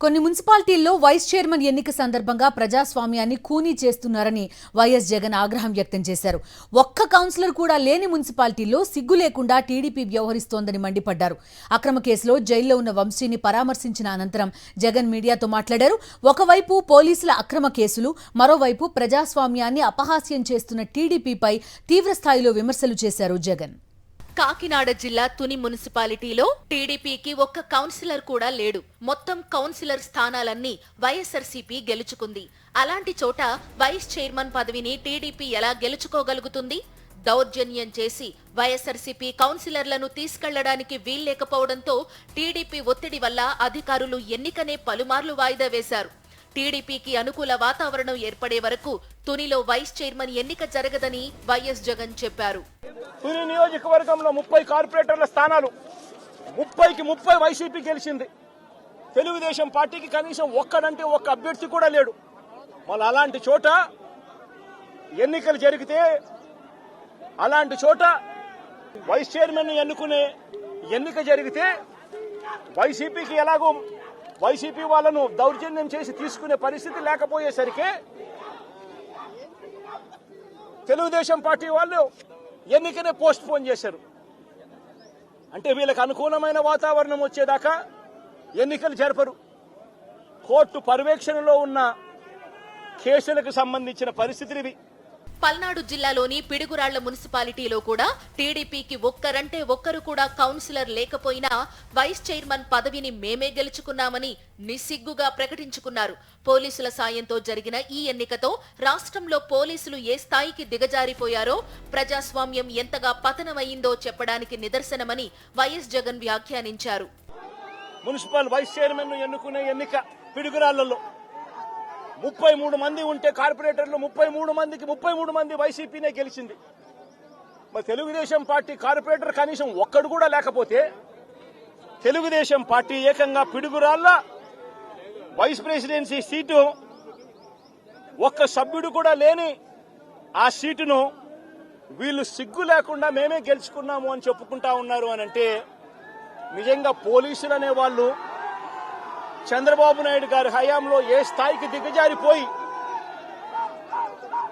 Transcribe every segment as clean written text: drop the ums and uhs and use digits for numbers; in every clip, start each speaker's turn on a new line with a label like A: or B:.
A: కొన్ని మున్సిపాలిటీల్లో vice chairman ఎన్నిక సందర్భంగా ప్రజాస్వామ్యాన్ని ఖూనీ చేస్తున్నారని వైఎస్ జగన్ ఆగ్రహం వ్యక్తం చేశారు. ఒక్క కౌన్సిలర్ కూడా లేని మున్సిపాలిటీల్లో సిగ్గు లేకుండా టీడీపీ వ్యవహరిస్తోందని మండిపడ్డారు. అక్రమ కేసులో జైల్లో ఉన్న వంశీని పరామర్శించిన అనంతరం జగన్ మీడియాతో మాట్లాడారు. ఒకవైపు పోలీసుల అక్రమ కేసులు, మరోవైపు ప్రజాస్వామ్యాన్ని అపహాస్యం చేస్తున్న టీడీపీపై తీవ్రస్థాయిలో విమర్శలు చేశారు జగన్.
B: కాకినాడ జిల్లా తుని మున్సిపాలిటీలో టీడీపీకి ఒక్క కౌన్సిలర్ కూడా లేడు. మొత్తం కౌన్సిలర్ స్థానాలన్నీ వైఎస్ఆర్సీపీ గెలుచుకుంది. అలాంటి చోట వైస్ చైర్మన్ పదవిని టీడీపీ ఎలా గెలుచుకోగలుగుతుంది? దౌర్జన్యం చేసి వైఎస్ఆర్సీపీ కౌన్సిలర్లను తీసుకెళ్లడానికి వీల్లేకపోవడంతో టీడీపీ ఒత్తిడి వల్ల అధికారులు ఎన్నికనే పలుమార్లు వాయిదా వేశారు. టీడీపీకి అనుకూల వాతావరణం ఏర్పడే వరకు తునిలో వైస్ చైర్మన్ ఎన్నిక జరగదని వైఎస్ జగన్ చెప్పారు.
C: తుని నియోజకవర్గంలో 30 కార్పొరేటర్ల స్థానాలు 30కి 30 వైసీపీ గెలిచింది. తెలుగుదేశం పార్టీకి కనీసం ఒక్కడంటే ఒక్క అభ్యర్థి కూడా లేడు. మళ్ళీ అలాంటి చోట ఎన్నికలు జరిగితే, అలాంటి చోట వైస్ చైర్మన్ ఎన్నుకునే ఎన్నిక జరిగితే వైసీపీకి ఎలాగో వైసీపీ వాళ్ళను దౌర్జన్యం చేసి తీసుకునే పరిస్థితి లేకపోయేసరికి తెలుగుదేశం పార్టీ వాళ్ళు ఎన్నికనే పోస్ట్ పోన్ చేశారు. అంటే వీళ్ళకి అనుకూలమైన వాతావరణం వచ్చేదాకా ఎన్నికలు జరపరు. కోర్టు పర్యవేక్షణలో ఉన్న కేసులకు సంబంధించిన పరిస్థితులు ఇవి.
B: పల్నాడు జిల్లాలోని పిడుగురాళ్ల మున్సిపాలిటీలో కూడా టీడీపీకి ఒక్కరంటే ఒక్కరు కూడా కౌన్సిలర్ లేకపోయినా వైస్ చైర్మన్ పదవిని మేమే గెలుచుకున్నామని నిస్సిగ్గుగా ప్రకటించుకున్నారు. పోలీసుల సాయంతో జరిగిన ఈ ఎన్నికతో రాష్ట్రంలో పోలీసులు ఏ స్థాయికి దిగజారిపోయారో, ప్రజాస్వామ్యం ఎంతగా పతనమైందో చెప్పడానికి నిదర్శనమని వైఎస్ జగన్ వ్యాఖ్యానించారు.
C: మున్సిపల్ వైస్ చైర్మన్ ఎన్నుకునే ఎన్నిక పిడుగురాళ్లలో 33 మంది ఉంటే కార్పొరేటర్లు 33 మందికి 33 మంది వైసీపీనే గెలిచింది. మరి తెలుగుదేశం పార్టీ కార్పొరేటర్ కనీసం ఒక్కడు కూడా లేకపోతే తెలుగుదేశం పార్టీ ఏకంగా పిడుగురాళ్ల వైస్ ప్రెసిడెన్సీ సీటు ఒక్క సభ్యుడు కూడా లేని ఆ సీటును వీళ్ళు సిగ్గు లేకుండా మేమే గెలుచుకున్నాము అని చెప్పుకుంటా ఉన్నారు అని అంటే, నిజంగా పోలీసులు అనే వాళ్ళు చంద్రబాబు నాయుడు గారి హయాంలో ఏ స్థాయికి దిగజారిపోయి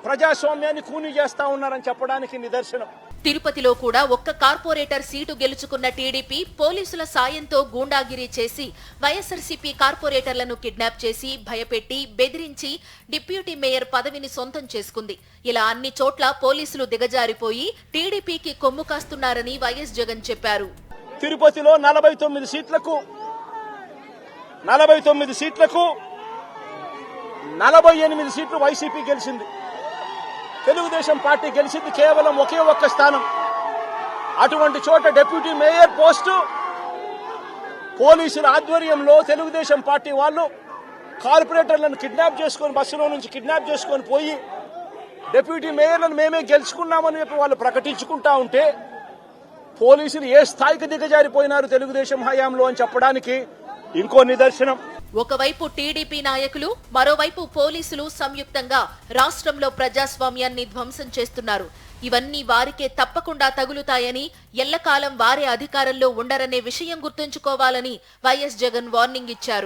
C: ప్రజాస్వామ్యాన్ని ఖూనీ చేస్తా ఉన్నారని చెప్పడానికి నిదర్శనం.
B: తిరుపతిలో కూడా ఒక్క కార్పొరేటర్ సీటు గెలుచుకున్న టీడీపీ పోలీసుల సాయంతో గూండాగిరీ చేసి వైఎస్ఆర్సీపీ కార్పొరేటర్లను కిడ్నాప్ చేసి, భయపెట్టి, బెదిరించి డిప్యూటీ మేయర్ పదవిని సొంతం చేసుకుంది. ఇలా అన్ని చోట్ల పోలీసులు దిగజారిపోయి టీడీపీకి కొమ్ము కాస్తున్నారని వైఎస్ జగన్ చెప్పారు.
C: తిరుపతిలో 49 సీట్లకు 48 సీట్లు వైసీపీ గెలిచింది. తెలుగుదేశం పార్టీ గెలిచింది కేవలం ఒకే ఒక్క స్థానం. అటువంటి చోట డిప్యూటీ మేయర్ పోస్టు పోలీసుల ఆధ్వర్యంలో తెలుగుదేశం పార్టీ వాళ్ళు కార్పొరేటర్లను కిడ్నాప్ చేసుకొని, బస్సులో నుంచి కిడ్నాప్ చేసుకొని పోయి డిప్యూటీ మేయర్లను మేమే గెలుచుకున్నామని చెప్పి వాళ్ళు ప్రకటించుకుంటా ఉంటే, పోలీసులు ఏ స్థాయికి దిగజారిపోయినారు తెలుగుదేశం హయాంలో అని చెప్పడానికి ఇంకో నిదర్శనం.
B: ఒకవైపు టీడీపీ నాయకులు, మరోవైపు పోలీసులు సంయుక్తంగా రాష్ట్రంలో ప్రజాస్వామ్యాన్ని ధ్వంసం చేస్తున్నారు. ఇవన్నీ వారికే తప్పకుండా తగులుతాయని, ఎల్లకాలం వారే అధికారంలో ఉండరనే విషయం గుర్తుంచుకోవాలని వైఎస్ జగన్ వార్నింగ్ ఇచ్చారు.